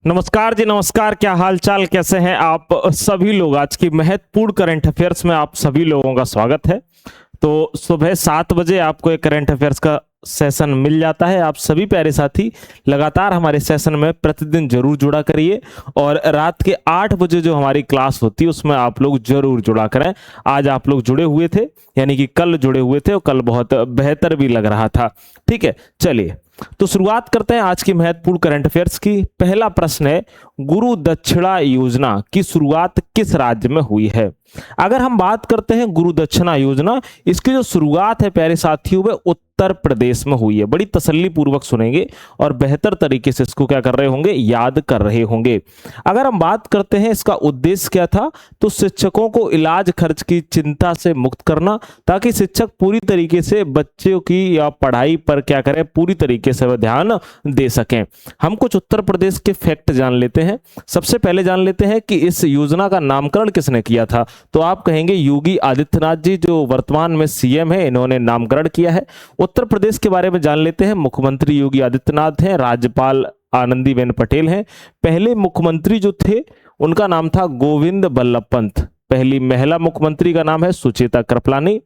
नमस्कार जी, नमस्कार। क्या हाल चाल, कैसे हैं आप सभी लोग। आज की महत्वपूर्ण करंट अफेयर्स में आप सभी लोगों का स्वागत है। तो सुबह 7 बजे आपको एक करंट अफेयर्स का सेशन मिल जाता है। आप सभी प्यारे साथी लगातार हमारे सेशन में प्रतिदिन जरूर जुड़ा करिए और रात के 8 बजे जो हमारी क्लास होती है उसमें आप लोग जरूर जुड़ा करें। आज आप लोग जुड़े हुए थे, यानी कि कल जुड़े हुए थे और कल बहुत बेहतर भी लग रहा था। ठीक है, चलिए तो शुरुआत करते हैं आज की महत्वपूर्ण करंट अफेयर्स की। पहला प्रश्न है, गुरु दक्षिणा योजना की शुरुआत किस राज्य में हुई है। अगर हम बात करते हैं गुरु दक्षिणा योजना, इसकी जो शुरुआत है प्यारे साथियों वह उत्तर प्रदेश में हुई है। बड़ी तसल्ली पूर्वक सुनेंगे और बेहतर तरीके से इसको क्या कर रहे होंगे, याद कर रहे होंगे। अगर हम बात करते हैं इसका उद्देश्य क्या था, तो शिक्षकों को इलाज खर्च की चिंता से मुक्त करना, ताकि शिक्षक पूरी तरीके से बच्चों की या पढ़ाई पर क्या करें, पूरी तरीके से वह ध्यान दे सकें। हम कुछ उत्तर प्रदेश के फैक्ट जान लेते हैं। सबसे पहले जान लेते हैं कि इस योजना का नामकरण किसने किया था। तो आप कहेंगे योगी आदित्यनाथ जी, जो वर्तमान में सीएम है, इन्होंने नामकरण किया है। उत्तर प्रदेश के बारे में जान लेते हैं। मुख्यमंत्री योगी आदित्यनाथ हैं, राज्यपाल आनंदीबेन पटेल हैं। पहले मुख्यमंत्री जो थे उनका नाम था गोविंद बल्लभ पंत। पहली महिला मुख्यमंत्री का नाम है सुचेता कृपलानी।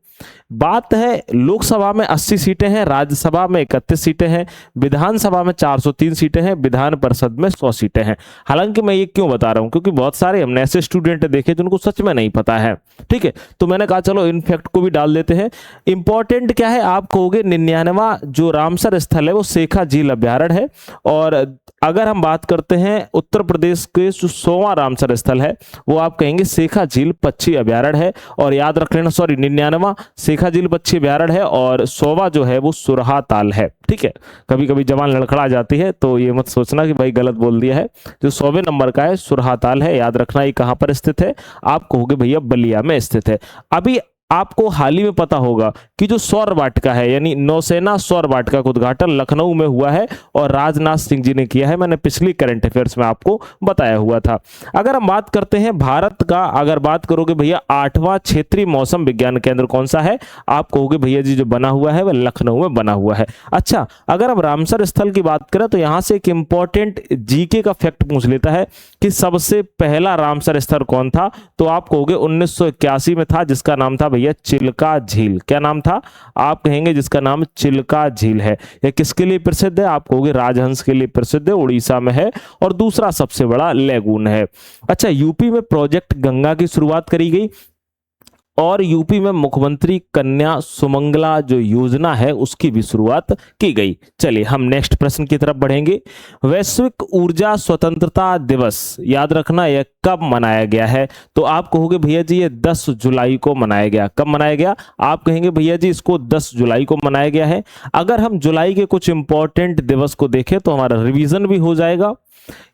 बात है लोकसभा में 80 सीटें हैं, राज्यसभा में 31 सीटें हैं, विधानसभा में 403 सीटें हैं, विधान परिषद में 100 सीटें हैं। हालांकि मैं ये क्यों बता रहा हूं, क्योंकि बहुत सारे हमने ऐसे स्टूडेंट देखे जिनको सच में नहीं पता है। ठीक है, तो मैंने कहा चलो इन फैक्ट को भी डाल देते हैं। इंपॉर्टेंट क्या है, आप कहोगे 99वां जो रामसर स्थल है वो शेखा झील अभ्यारण्य है। और अगर हम बात करते हैं उत्तर प्रदेश के जो 100वां रामसर स्थल है वो आप कहेंगे शेखा झील पक्षी अभ्यारण्य है। और याद रख लेना, सॉरी 99वां शेखा झील पक्षी अभ्यारण्य है और 100वां जो है वो सुरहा ताल है। ठीक है, कभी कभी जवान लड़खड़ा जाती है तो ये मत सोचना कि भाई गलत बोल दिया है। जो 100वें नंबर का है सुरहा ताल है। याद रखना ये कहां पर स्थित है, आप कहोगे भैया बलिया में स्थित है। अभी आपको हाल ही में पता होगा कि जो सौर वाटिका है, यानी नौसेना सौर वाटिका का उद्घाटन लखनऊ में हुआ है और राजनाथ सिंह जी ने किया है। मैंने पिछली करंट अफेयर्स में आपको बताया हुआ था। अगर हम बात करते हैं भारत का, अगर बात करोगे भैया 8वां क्षेत्रीय मौसम विज्ञान केंद्र कौन सा है, आप कहोगे भैया जी जो बना हुआ है वह लखनऊ में बना हुआ है। अच्छा, अगर हम रामसर स्थल की बात करें तो यहां से एक इंपॉर्टेंट जीके का फैक्ट पूछ लेता है कि सबसे पहला रामसर स्थल कौन था। तो आप कहोगे 1981 में था, जिसका नाम था भैया चिल्का झील। क्या नाम था, आप कहेंगे जिसका नाम चिल्का झील है। यह किसके लिए प्रसिद्ध है, आप कहोगे राजहंस के लिए प्रसिद्ध है, उड़ीसा में है और दूसरा सबसे बड़ा लेगून है। अच्छा, यूपी में प्रोजेक्ट गंगा की शुरुआत करी गई और यूपी में मुख्यमंत्री कन्या सुमंगला जो योजना है उसकी भी शुरुआत की गई। चलिए हम नेक्स्ट प्रश्न की तरफ बढ़ेंगे। वैश्विक ऊर्जा स्वतंत्रता दिवस, याद रखना यह कब मनाया गया है। तो आप कहोगे भैया जी ये 10 जुलाई को मनाया गया। कब मनाया गया, आप कहेंगे भैया जी इसको 10 जुलाई को मनाया गया है। अगर हम जुलाई के कुछ इंपॉर्टेंट दिवस को देखें तो हमारा रिवीजन भी हो जाएगा।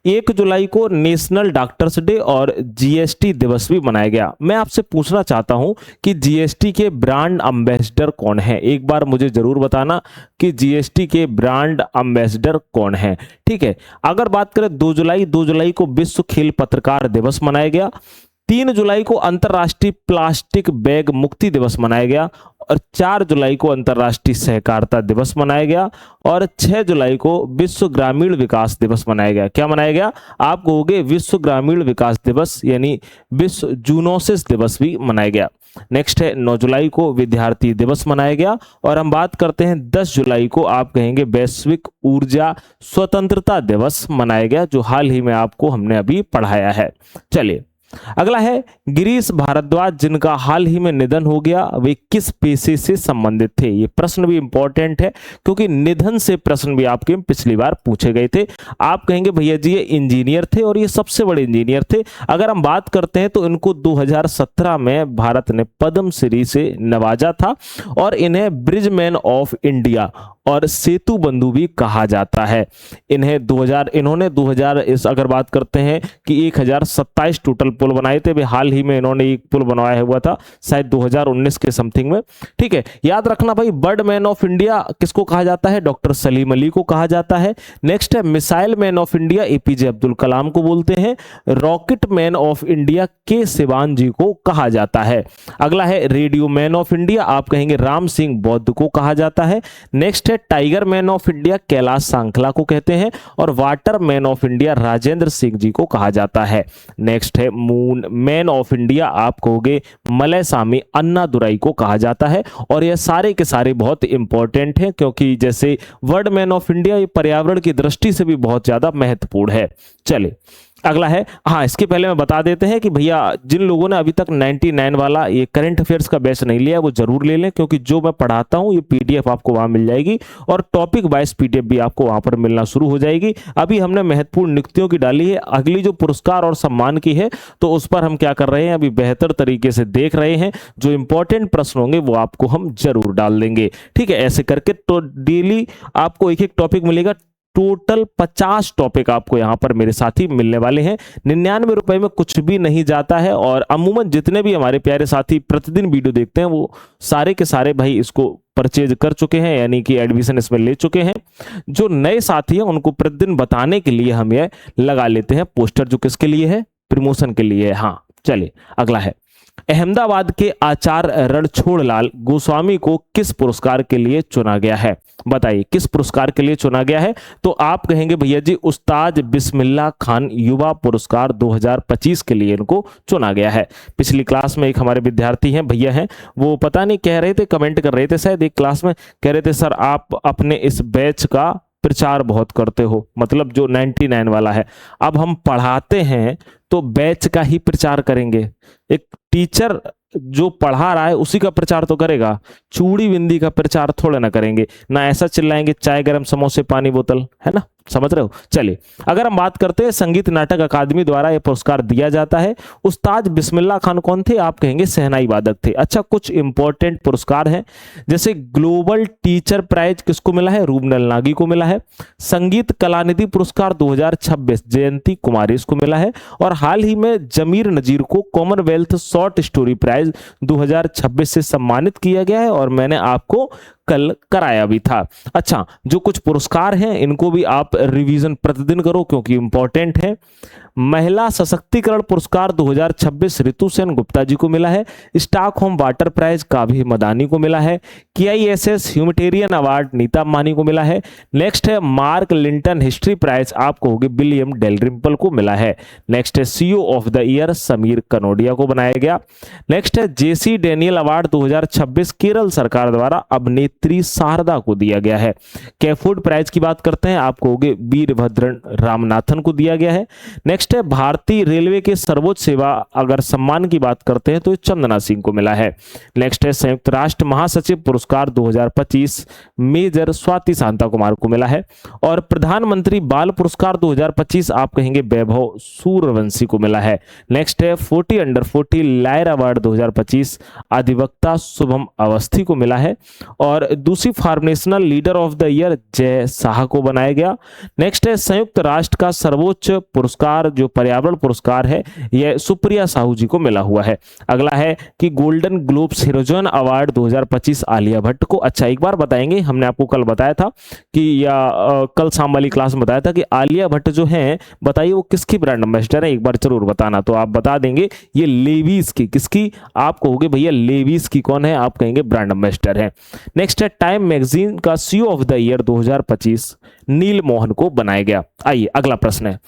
1 जुलाई को नेशनल डॉक्टर्स डे और जीएसटी दिवस भी मनाया गया। मैं आपसे पूछना चाहता हूं कि जीएसटी के ब्रांड एम्बेसडर कौन है, एक बार मुझे जरूर बताना कि जीएसटी के ब्रांड एम्बेसडर कौन है। ठीक है, अगर बात करें 2 जुलाई को विश्व खेल पत्रकार दिवस मनाया गया। 3 जुलाई को अंतर्राष्ट्रीय प्लास्टिक बैग मुक्ति दिवस मनाया गया और 4 जुलाई को अंतर्राष्ट्रीय सहकारिता दिवस मनाया गया और 6 जुलाई को विश्व ग्रामीण विकास दिवस मनाया गया। क्या मनाया गया, आप कहोगे विश्व ग्रामीण विकास दिवस, यानी विश्व जूनोसिस दिवस भी मनाया गया। नेक्स्ट है 9 जुलाई को विद्यार्थी दिवस मनाया गया और हम बात करते हैं 10 जुलाई को आप कहेंगे वैश्विक ऊर्जा स्वतंत्रता दिवस मनाया गया, जो हाल ही में आपको हमने अभी पढ़ाया है। चलिए अगला है गिरीश भारद्वाज, जिनका हाल ही में निधन हो गया, वे किस पेशे से संबंधित थे। ये प्रश्न भी इंपॉर्टेंट है क्योंकि निधन से प्रश्न भी आपके पिछली बार पूछे गए थे। आप कहेंगे भैया जी ये इंजीनियर थे और ये सबसे बड़े इंजीनियर थे। अगर हम बात करते हैं तो इनको 2017 में भारत ने पद्मश्री से नवाजा था और इन्हें ब्रिजमैन ऑफ इंडिया और सेतु बंधु भी कहा जाता है। इन्होंने 2000 इस अगर बात करते हैं कि 1027 टोटल पुल बनाए थे। वे हाल ही में इन्होंने एक पुल बनवाया हुआ था शायद 2019 के समथिंग में। ठीक है, याद रखना भाई बर्ड मैन ऑफ इंडिया किसको कहा जाता है, डॉक्टर सलीम अली को कहा जाता है। नेक्स्ट है missile man of India, APJ Abdul Kalam को बोलते हैं। रॉकेट मैन ऑफ इंडिया के सिवान जी को कहा जाता है। अगला है रेडियो मैन ऑफ इंडिया, आप कहेंगे राम सिंह बौद्ध को कहा जाता है। नेक्स्ट है tiger man of India Kailash Sankhla को कहते हैं और water man of India Rajendra Singh ji को कहा जाता है। नेक्स्ट है मून मैन ऑफ इंडिया आप कहोगे मलयसामी अन्नादुराई को कहा जाता है। और ये सारे के सारे बहुत इंपॉर्टेंट हैं क्योंकि जैसे वर्ल्ड मैन ऑफ इंडिया ये पर्यावरण की दृष्टि से भी बहुत ज्यादा महत्वपूर्ण है। चलिए अगला है, हाँ इसके पहले मैं बता देते हैं कि भैया जिन लोगों ने अभी तक 99 वाला ये करंट अफेयर्स का बैच नहीं लिया वो जरूर ले लें, क्योंकि जो मैं पढ़ाता हूँ ये पीडीएफ आपको वहां मिल जाएगी और टॉपिक वाइज पीडीएफ भी आपको वहां पर मिलना शुरू हो जाएगी। अभी हमने महत्वपूर्ण नियुक्तियों की डाली है, अगली जो पुरस्कार और सम्मान की है तो उस पर हम क्या कर रहे हैं, अभी बेहतर तरीके से देख रहे हैं। जो इंपॉर्टेंट प्रश्न होंगे वो आपको हम जरूर डाल देंगे, ठीक है। ऐसे करके तो डेली आपको एक एक टॉपिक मिलेगा। टोटल 50 टॉपिक आपको यहां पर मेरे साथी मिलने वाले हैं। 99 रुपए में कुछ भी नहीं जाता है और अमूमन जितने भी हमारे प्यारे साथी प्रतिदिन वीडियो देखते हैं वो सारे के सारे भाई इसको परचेज कर चुके हैं, यानी कि एडमिशन इसमें ले चुके हैं। जो नए साथी हैं उनको प्रतिदिन बताने के लिए हम ये लगा लेते हैं पोस्टर, जो किसके लिए है, प्रमोशन के लिए है। हाँ चलिए अगला है, अहमदाबाद के आचार्य रणछोड़लाल गोस्वामी को किस पुरस्कार के लिए चुना गया है? बताइए किस पुरस्कार के लिए चुना गया है? तो आप कहेंगे भैया जी उस्ताद बिस्मिल्लाह खान युवा पुरस्कार 2025 के लिए इनको चुना गया है। पिछली क्लास में एक हमारे विद्यार्थी हैं, भैया हैं, वो पता नहीं कह रहे थे, कमेंट कर रहे थे शायद एक क्लास में, कह रहे थे सर आप अपने इस बैच का प्रचार बहुत करते हो, मतलब जो 99 वाला है। अब हम पढ़ाते हैं तो बैच का ही प्रचार करेंगे। एक टीचर जो पढ़ा रहा है उसी का प्रचार तो करेगा, चूड़ी बिंदी का प्रचार थोड़ा ना करेंगे, ना ऐसा चिल्लाएंगे चाय गरम समोसे पानी बोतल, है ना, समझ रहे हो। चलिए अगर हम बात करते हैं संगीत नाटक अकादमी द्वारा यह पुरस्कार दिया जाता है। उस्ताद बिस्मिल्लाह खान कौन थे? आप कहेंगे शहनाई वादक थे। अच्छा कुछ इंपॉर्टेंट पुरस्कार हैं, जैसे ग्लोबल टीचर प्राइज किसको मिला है? रूबनल नागी को मिला है। संगीत कलानिधि पुरस्कार 2026 जयंती कुमारी इसको मिला है। और हाल ही में जमीर नजीर को कॉमनवेल्थ शॉर्ट स्टोरी प्राइज 2026 से सम्मानित किया गया है और मैंने आपको कल कराया भी था। अच्छा जो कुछ पुरस्कार हैं इनको भी आप रिवीजन प्रतिदिन करो क्योंकि इंपॉर्टेंट है। महिला सशक्तिकरण पुरस्कार 2026 ऋतु सेन गुप्ता जी को मिला है। स्टॉकहोम वाटर प्राइज काभी मदानी को मिला है। KISS ह्यूमैनिटेरियन अवार्ड नीता मानी को मिला है। नेक्स्ट है मार्क लिंटन हिस्ट्री प्राइज आप कहोगे विलियम डेलरिम्पल को मिला है। नेक्स्ट है CEO of the year Sameer Kanodia को बनाया गया। नेक्स्ट है JC डेनियल अवार्ड 2026 केरल सरकार द्वारा अभिनेत्री शारदा को दिया गया है। कैफोर्ड प्राइज की बात करते हैं आप कहोगे वीरभद्रन रामनाथन को दिया गया है। नेक्स्ट है भारतीय रेलवे के सर्वोच्च सेवा अगर सम्मान की बात करते हैं तो चंदना सिंह को मिला है। नेक्स्ट है संयुक्त राष्ट्र महासचिव पुरस्कार 2025 मेजर स्वाति शांता कुमार को मिला है। और प्रधानमंत्री बाल पुरस्कार 2025 आप कहेंगे वैभव सूर्यवंशी को मिला है। नेक्स्ट है 40 अंडर 40 लायर अवार्ड 2025 अधिवक्ता शुभम अवस्थी को मिला है। और दूसरी फार्मेशनल leader of the year Jay Shah को बनाया गया। नेक्स्ट है संयुक्त राष्ट्र का सर्वोच्च पुरस्कार जो पर्यावरण पुरस्कार है यह सुप्रिया साहू जी को मिला हुआ है। अगला है कि गोल्डन ग्लोब्स हीरोजन अवार्ड 2025 आलिया भट्ट को। अच्छा एक बार बताएंगे, हमने आपको कल बताया था कि कल शाम वाली क्लास में बताया था कि आलिया भट्ट जो है बताइए वो किसकी ब्रांड एम्बेसडर है, एक बार जरूर बताना। तो आप बता देंगे ये लेविस की, किसकी? आप कहोगे भैया लेविस की कौन है? आप कहेंगे ब्रांड एम्बेसडर है। नेक्स्ट है टाइम मैगजीन का CEO ऑफ द ईयर 2025 नील मोहन को बनाया गया। आइए अगला प्रश्न है,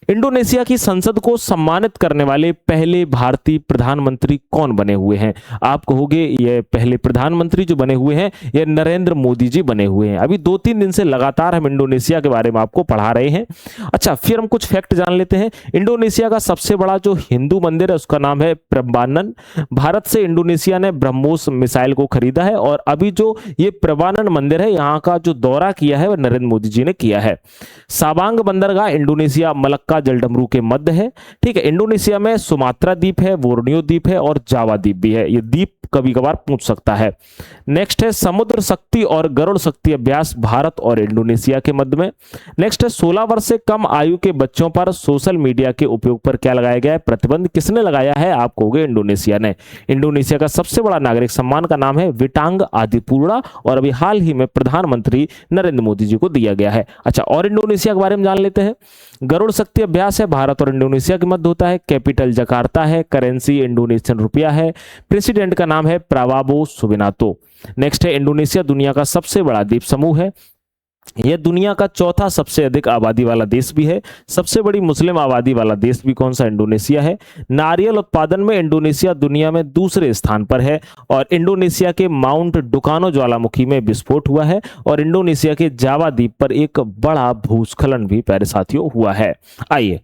इंडोनेशिया की संसद को सम्मानित करने वाले पहले भारतीय प्रधानमंत्री कौन बने हुए हैं? आप कहोगे ये पहले प्रधानमंत्री जो बने हुए हैं ये नरेंद्र मोदी जी बने हुए हैं। अभी 2-3 दिन से लगातार हम इंडोनेशिया के बारे में आपको पढ़ा रहे हैं। अच्छा फिर हम कुछ फैक्ट जान लेते हैं। इंडोनेशिया का सबसे बड़ा जो हिंदू मंदिर है उसका नाम है प्रबानन। भारत से इंडोनेशिया ने ब्रह्मोस मिसाइल को खरीदा है और अभी जो ये प्रबानन मंदिर है यहाँ का जो दौरा किया है वह नरेंद्र मोदी जी ने किया है। साबांग बंदरगाह इंडोनेशिया मलक्का जलडमरू के मध्य है, ठीक है। इंडोनेशिया में सुमात्रा द्वीप है, बोर्नियो द्वीप है और जावा द्वीप भी है। ये द्वीप कभी कभार पूछ सकता है। नेक्स्ट है समुद्र शक्ति और गरुड़ शक्ति अभ्यास भारत और इंडोनेशिया के मध्य में। नेक्स्ट है 16 वर्ष से कम आयु के बच्चों पर सोशल मीडिया के उपयोग पर क्या लगाया गया है? प्रतिबंध। किसने लगाया है? आप कहोगे इंडोनेशिया ने। इंडोनेशिया का सबसे बड़ा नागरिक सम्मान का नाम है विटांग आदिपूर्णा और अभी हाल ही में प्रधानमंत्री नरेंद्र मोदी जी को दिया गया है। अच्छा और इंडोनेशिया के बारे में जान लेते हैं। गरुड़ शक्ति अभ्यास है भारत और इंडोनेशिया के मध्य होता है। कैपिटल जकार्ता है। करेंसी इंडोनेशियन रुपया है। प्रेसिडेंट का नाम है प्राबोवो सुबिनातो। नेक्स्ट है इंडोनेशिया दुनिया का सबसे बड़ा द्वीप समूह है। यह दुनिया का चौथा सबसे अधिक आबादी वाला देश भी है। सबसे बड़ी मुस्लिम आबादी वाला देश भी कौन सा? इंडोनेशिया है। नारियल उत्पादन में इंडोनेशिया दुनिया में दूसरे स्थान पर है और इंडोनेशिया के माउंट डुकानो ज्वालामुखी में विस्फोट हुआ है और इंडोनेशिया के जावा द्वीप पर एक बड़ा भूस्खलन भी प्यारे साथियों हुआ है। आइए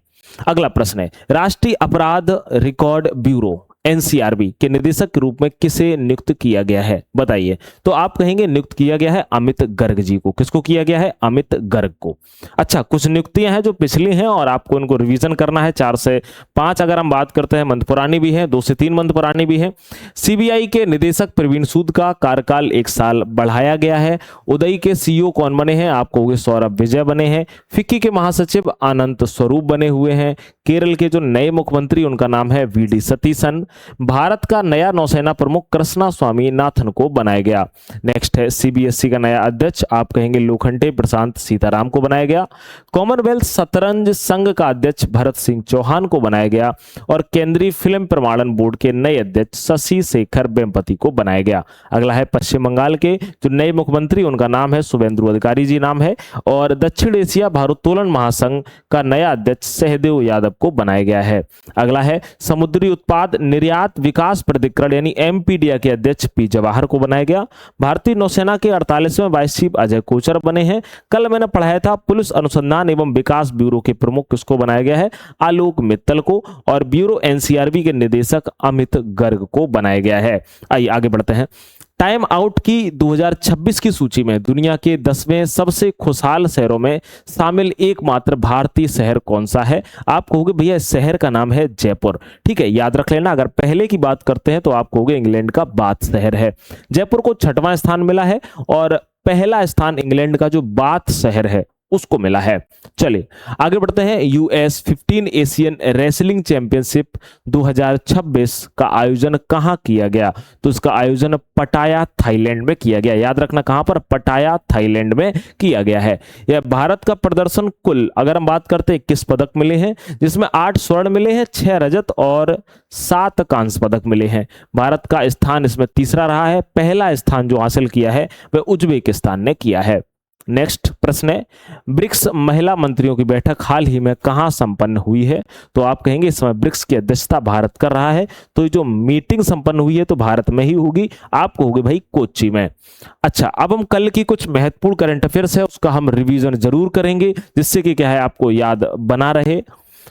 अगला प्रश्न है, राष्ट्रीय अपराध रिकॉर्ड ब्यूरो एनसीआरबी के निदेशक के रूप में किसे नियुक्त किया गया है? बताइए। तो आप कहेंगे नियुक्त किया गया है अमित गर्ग जी को। किसको किया गया है? अमित गर्ग को। अच्छा, कुछ नियुक्तियां हैं जो पिछली हैं और आपको इनको रिवीजन करना है। 4 से 5 अगर हम बात करते हैं मंथ पुरानी भी है, 2 से 3 मंथ पुरानी भी है। सीबीआई के निदेशक प्रवीण सूद का कार्यकाल 1 साल बढ़ाया गया है। उदय के सीईओ कौन बने हैं? आप कहोगे सौरभ विजय बने हैं। फिक्की के महासचिव अनंत स्वरूप बने हुए हैं। केरल के जो नए मुख्यमंत्री उनका नाम है वीडी सतीसन। भारत का नया नौसेना प्रमुख कृष्णा स्वामी नाथन को बनाया गया। नेक्स्ट है सीबीएसई का नया अध्यक्ष, आप कहेंगे लोखंडे प्रशांत सीताराम को बनाया गया। कॉमनवेल्थ शतरंज संघ का अध्यक्ष भरत सिंह चौहान को बनाया गया और केंद्रीय फिल्म प्रमाणन बोर्ड के नए अध्यक्ष शशि शेखर वेम्पति को बनाया गया। अगला है पश्चिम बंगाल के जो नए मुख्यमंत्री उनका नाम है शुभेंदु अधिकारी जी नाम है और दक्षिण एशिया भारोत्तोलन महासंघ का नया अध्यक्ष सहदेव यादव को बनाया गया है। अगला है समुद्री उत्पाद निर्यात विकास प्राधिकरण यानी एमपीडीए के अध्यक्ष पी जवाहर को बनाया गया। भारतीय नौसेना के 48वें वाइस चीफ अजय कोचर बने हैं। कल मैंने पढ़ाया था पुलिस अनुसंधान एवं विकास ब्यूरो के प्रमुख किसको बनाया गया है? आलोक मित्तल को और ब्यूरो एनसीआरबी के निदेशक अमित गर्ग को बनाया गया है। आइए आगे बढ़ते हैं। टाइम आउट की 2026 की सूची में दुनिया के 10वें सबसे खुशहाल शहरों में शामिल एकमात्र भारतीय शहर कौन सा है? आप कहोगे भैया इस शहर का नाम है जयपुर। ठीक है, याद रख लेना। अगर पहले की बात करते हैं तो आप कहोगे इंग्लैंड का बाथ शहर है। जयपुर को 6वां स्थान मिला है और पहला स्थान इंग्लैंड का जो बाथ शहर है उसको मिला है। चलिए आगे बढ़ते हैं। यूएस 15 एशियन रेसलिंग चैंपियनशिप 2026 का आयोजन कहां किया गया? तो इसका आयोजन पटाया थाईलैंड में किया गया। याद रखना कहां पर? पटाया थाईलैंड में किया गया है। यह भारत का प्रदर्शन कुल अगर हम बात करते हैं 21 पदक मिले हैं जिसमें 8 स्वर्ण मिले हैं, 6 रजत और 7 कांस्य पदक मिले हैं। भारत का स्थान इसमें तीसरा रहा है। पहला स्थान जो हासिल किया है वह उज्बेकिस्तान ने किया है। नेक्स्ट प्रश्न है, ब्रिक्स महिला मंत्रियों की बैठक हाल ही में कहां संपन्न हुई है? तो आप कहेंगे इस समय ब्रिक्स की अध्यक्षता भारत कर रहा है, तो जो मीटिंग संपन्न हुई है तो भारत में ही होगी। आप कहोगे भाई कोच्चि में। अच्छा, अब हम कल की कुछ महत्वपूर्ण करंट अफेयर्स है उसका हम रिवीजन जरूर करेंगे जिससे कि क्या है आपको याद बना रहे।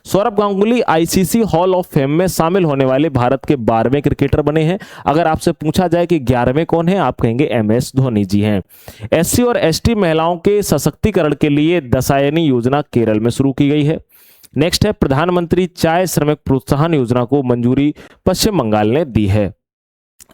Saurabh Ganguly ICC hall of fame में शामिल होने वाले भारत के 12वें क्रिकेटर बने हैं। अगर आपसे पूछा जाए कि 11वें कौन है, आप कहेंगे एमएस धोनी जी हैं। एससी और एसटी महिलाओं के सशक्तिकरण के लिए दशायनी योजना केरल में शुरू की गई है। नेक्स्ट है प्रधानमंत्री चाय श्रमिक प्रोत्साहन योजना को मंजूरी पश्चिम बंगाल ने दी है।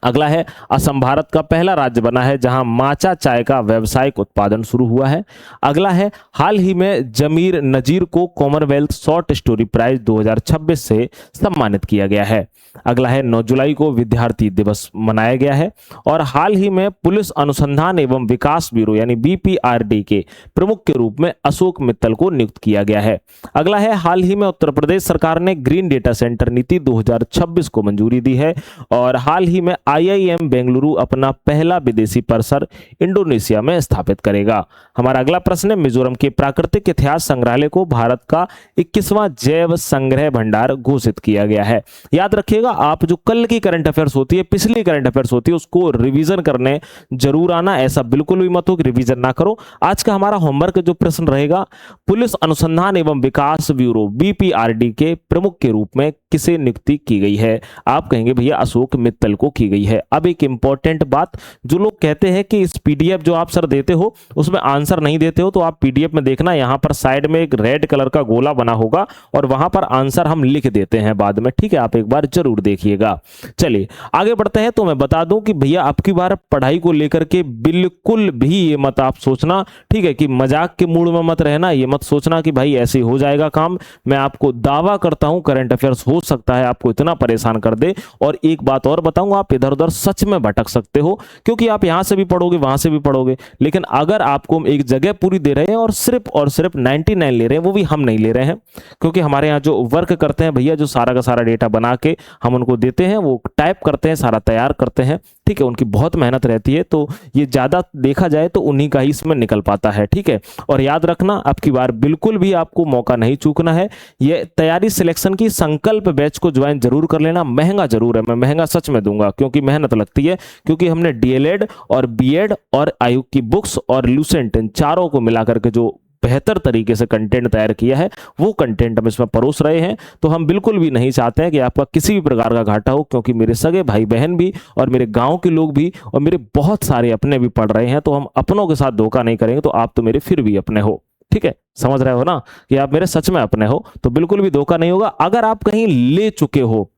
अगला है असम भारत का पहला राज्य बना है जहां माचा चाय का व्यावसायिक उत्पादन शुरू हुआ है। अगला है हाल ही में जमीर नजीर को कॉमनवेल्थ शॉर्ट स्टोरी प्राइज 2026 से सम्मानित किया गया है। अगला है 9 जुलाई को विद्यार्थी दिवस मनाया गया है और हाल ही में पुलिस अनुसंधान एवं विकास ब्यूरो यानी बीपीआरडी के प्रमुख के रूप में अशोक मित्तल को नियुक्त किया गया है। अगला है हाल ही में उत्तर प्रदेश सरकार ने ग्रीन डेटा सेंटर नीति 2026 को मंजूरी दी है और हाल ही में आईआईएम बेंगलुरु अपना पहला विदेशी परिसर इंडोनेशिया में स्थापित करेगा। हमारा अगला प्रश्न है मिजोरम के प्राकृतिक इतिहास संग्रहालय को भारत का 21वां जैव संग्रह भंडार घोषित किया गया है। याद रखिएगा आप जो कल की करंट अफेयर्स होती है, पिछली करंट अफेयर्स होती है, उसको रिवीजन करने जरूर आना। ऐसा बिल्कुल भी मत हो कि रिवीजन ना करो। आज का हमारा होमवर्क जो प्रश्न रहेगा, पुलिस अनुसंधान एवं विकास ब्यूरो बीपीआरडी के प्रमुख के रूप में किसे नियुक्ति की गई है? आप कहेंगे भैया अशोक मित्तल को की गई है। अब एक इंपॉर्टेंट बात, जो लोग कहते हैं कि इस पीडीएफ जो आप सर देते हो उसमें आंसर नहीं देते हो, तो आप पीडीएफ में देखना यहां पर साइड में एक रेड कलर का गोला बना होगा और वहां पर आंसर हम लिख देते हैं बाद में। ठीक है, आप एक बार जरूर देखिएगा। चलिए आगे बढ़ते हैं। तो मैं बता दूं कि भैया आपकी बार पढ़ाई को लेकर के बिल्कुल भी ये मत आप सोचना, ठीक है, कि मजाक के मूड में मत रहना। ये मत सोचना कि भाई ऐसे हो जाएगा काम। मैं आपको दावा करता हूं करंट अफेयर्स हो सकता है आपको इतना परेशान कर दे। और एक बात और बताऊं, आप इधर उधर सच में भटक सकते हो, क्योंकि आप यहां से भी पढ़ोगे वहां से भी पढ़ोगे, लेकिन अगर आपको एक जगह पूरी दे रहे हैं और सिर्फ 99 ले रहे हैं, वो भी हम नहीं ले रहे हैं, क्योंकि हमारे यहाँ जो वर्क करते हैं भैया, जो सारा का सारा डेटा बना के हम उनको देते हैं, वो टाइप करते हैं, सारा तैयार करते हैं, ठीक है, उनकी बहुत मेहनत रहती है। तो ये ज्यादा देखा जाए तो उन्हीं का ही इसमें निकल पाता है, ठीक है। और याद रखना, अब की बार बिल्कुल भी आपको मौका नहीं चूकना है। ये तैयारी सिलेक्शन की संकल्प बैच को ज्वाइन जरूर कर लेना। महंगा जरूर है, मैं महंगा सच में दूंगा, क्योंकि मेहनत लगती है, क्योंकि हमने डीएलएड और बीएड और आयु की बुक्स और लूसेंट इन चारों को मिलाकर के जो बेहतर तरीके से कंटेंट तैयार किया है, वो कंटेंट हम इसमें परोस रहे हैं। तो हम बिल्कुल भी नहीं चाहते हैं कि आपका किसी भी प्रकार का घाटा हो, क्योंकि मेरे सगे भाई बहन भी और मेरे गांव के लोग भी और मेरे बहुत सारे अपने भी पढ़ रहे हैं। तो हम अपनों के साथ धोखा नहीं करेंगे। तो आप तो मेरे फिर भी अपने हो, ठीक है, समझ रहे हो ना कि आप मेरे सच में अपने हो, तो बिल्कुल भी धोखा नहीं होगा। अगर आप कहीं ले चुके हो,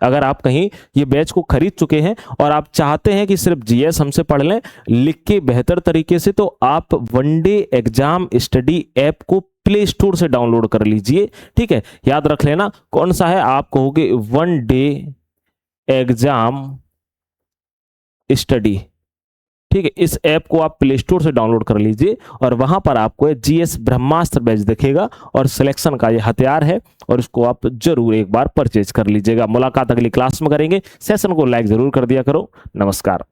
अगर आप कहीं ये बैच को खरीद चुके हैं और आप चाहते हैं कि सिर्फ जीएस हमसे पढ़ लें लिख के बेहतर तरीके से, तो आप वनडे एग्जाम स्टडी ऐप को प्ले स्टोर से डाउनलोड कर लीजिए, ठीक है। याद रख लेना कौन सा है, आप कहोगे वनडे एग्जाम स्टडी, ठीक है। इस ऐप को आप प्ले स्टोर से डाउनलोड कर लीजिए और वहां पर आपको जीएस ब्रह्मास्त्र बैच दिखेगा और सिलेक्शन का ये हथियार है, और इसको आप जरूर एक बार परचेज कर लीजिएगा। मुलाकात अगली क्लास में करेंगे। सेशन को लाइक जरूर कर दिया करो। नमस्कार।